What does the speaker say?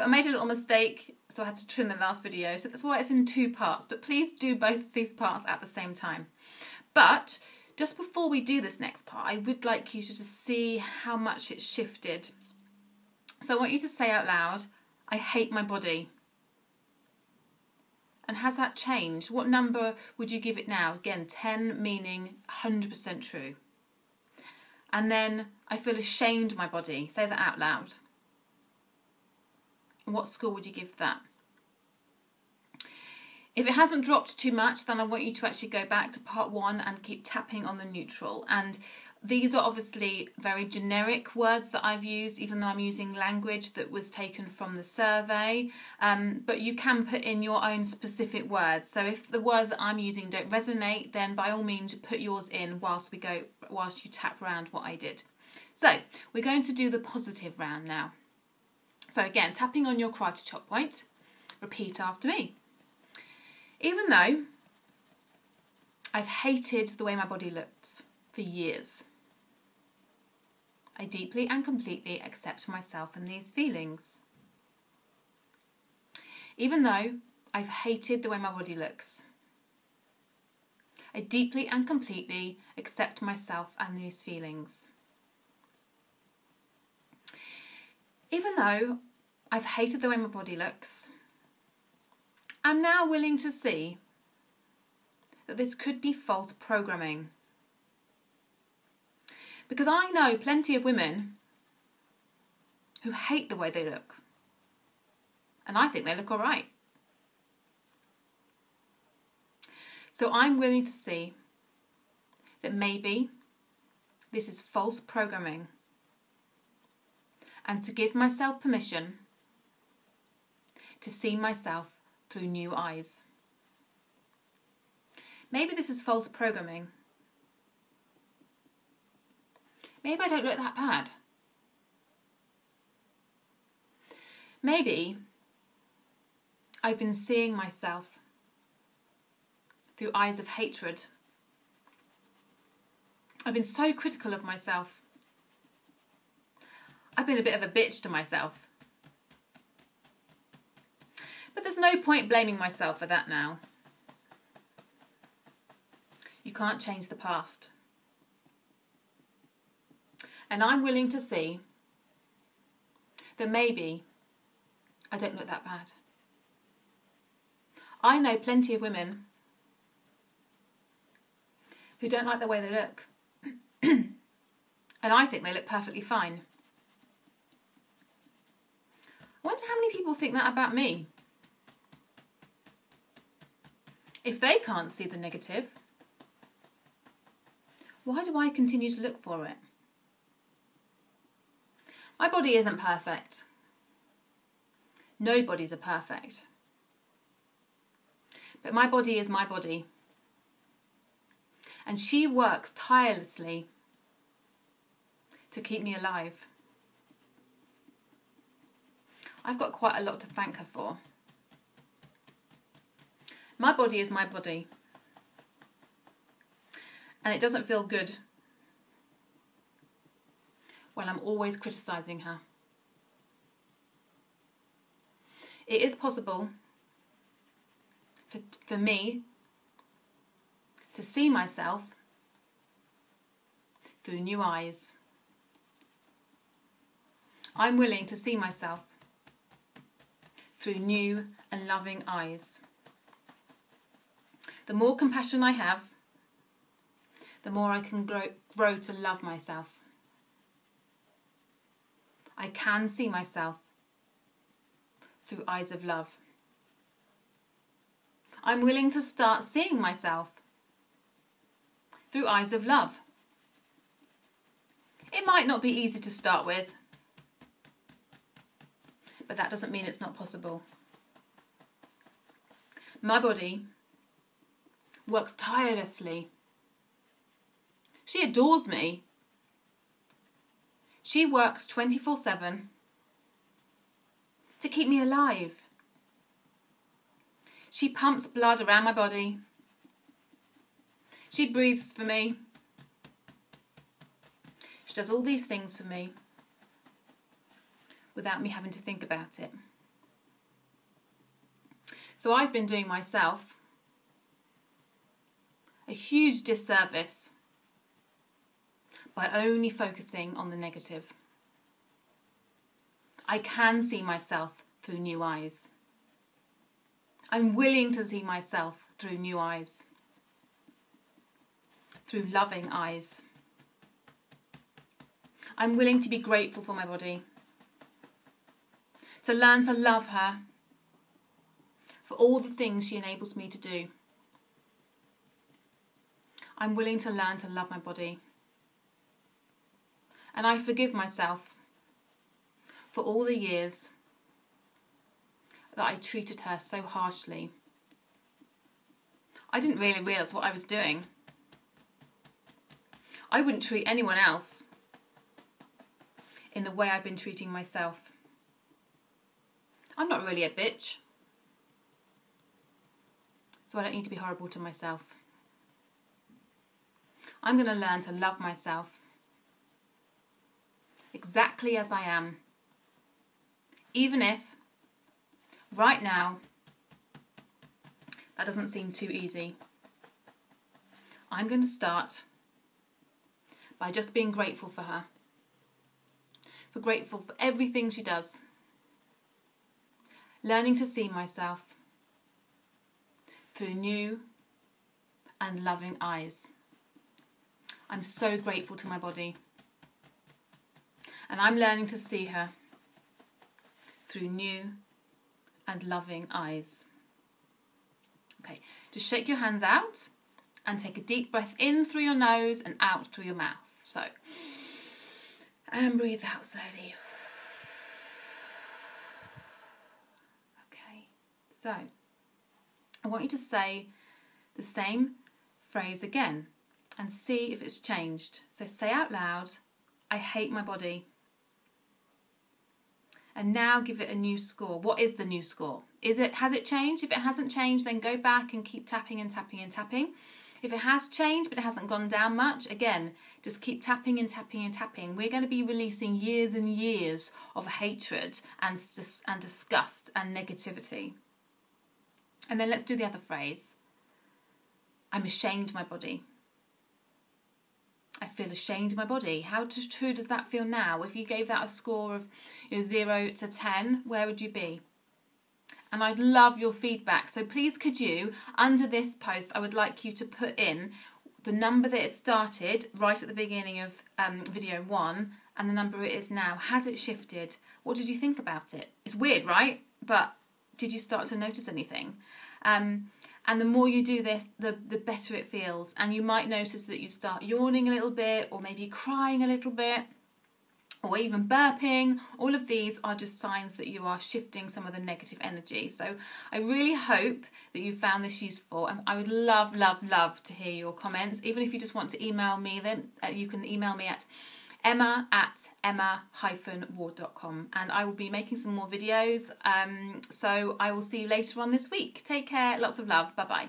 I made a little mistake, so I had to trim the last video, so that's why it's in 2 parts, but please do both of these parts at the same time. But just before we do this next part, I would like you to just see how much it's shifted. So I want you to say out loud, I hate my body. And has that changed? What number would you give it now? Again, 10 meaning 100% true. And then, I feel ashamed of my body. Say that out loud. What score would you give that? If it hasn't dropped too much, then I want you to actually go back to part 1 and keep tapping on the neutral. And these are obviously very generic words that I've used, even though I'm using language that was taken from the survey. But you can put in your own specific words. So if the words that I'm using don't resonate, then by all means put yours in whilst you tap around what I did. So we're going to do the positive round now. So again, tapping on your karate chop point, repeat after me. Even though I've hated the way my body looked for years, I deeply and completely accept myself and these feelings. Even though I've hated the way my body looks, I deeply and completely accept myself and these feelings. Even though I've hated the way my body looks, I'm now willing to see that this could be false programming. Because I know plenty of women who hate the way they look. And I think they look all right. So I'm willing to see that maybe this is false programming. And to give myself permission to see myself through new eyes. Maybe this is false programming. Maybe I don't look that bad. Maybe I've been seeing myself through eyes of hatred. I've been so critical of myself. I've been a bit of a bitch to myself. But there's no point blaming myself for that now. You can't change the past. And I'm willing to see that maybe I don't look that bad. I know plenty of women who don't like the way they look. And I think they look perfectly fine. I wonder how many people think that about me. If they can't see the negative, why do I continue to look for it? My body isn't perfect. Nobody's are perfect. But my body is my body. And she works tirelessly to keep me alive. I've got quite a lot to thank her for. My body is my body. And it doesn't feel good when I'm always criticising her. It is possible for me to see myself through new eyes. I'm willing to see myself through new and loving eyes. The more compassion I have, the more I can grow to love myself. I can see myself through eyes of love. I'm willing to start seeing myself through eyes of love. It might not be easy to start with, but that doesn't mean it's not possible. My body works tirelessly. She adores me. She works 24/7 to keep me alive. She pumps blood around my body. She breathes for me. She does all these things for me without me having to think about it. So I've been doing myself a huge disservice by only focusing on the negative. I can see myself through new eyes. I'm willing to see myself through new eyes, through loving eyes. I'm willing to be grateful for my body, to learn to love her for all the things she enables me to do. I'm willing to learn to love my body. And I forgive myself for all the years that I treated her so harshly. I didn't really realise what I was doing. I wouldn't treat anyone else in the way I've been treating myself. I'm not really a bitch, so I don't need to be horrible to myself. I'm going to learn to love myself exactly as I am, even if right now that doesn't seem too easy. I'm going to start by just being grateful for her, grateful for everything she does, learning to see myself through new and loving eyes. I'm so grateful to my body, and I'm learning to see her through new and loving eyes. Okay, just shake your hands out and take a deep breath in through your nose and out through your mouth. So, and breathe out slowly. Okay, so I want you to say the same phrase again and see if it's changed. So say out loud, I hate my body. And now give it a new score. What is the new score? Has it changed? If it hasn't changed, then go back and keep tapping and tapping and tapping. If it has changed but it hasn't gone down much, again, just keep tapping and tapping and tapping. We're going to be releasing years and years of hatred and disgust and negativity. And then let's do the other phrase. I'm ashamed of my body. I feel ashamed of my body. How true does that feel now? If you gave that a score of 0 to 10, where would you be? And I'd love your feedback. So please could you, under this post, I would like you to put in the number that it started right at the beginning of video 1 and the number it is now. Has it shifted? What did you think about it? It's weird, right? But did you start to notice anything? And the more you do this, the better it feels. And you might notice that you start yawning a little bit, or maybe crying a little bit, or even burping. All of these are just signs that you are shifting some of the negative energy. So I really hope that you found this useful. And I would love, love, love to hear your comments. Even if you just want to email me, then you can email me at emma@emma-ward.com, and I will be making some more videos. So I will see you later on this week. Take care. Lots of love. Bye-bye.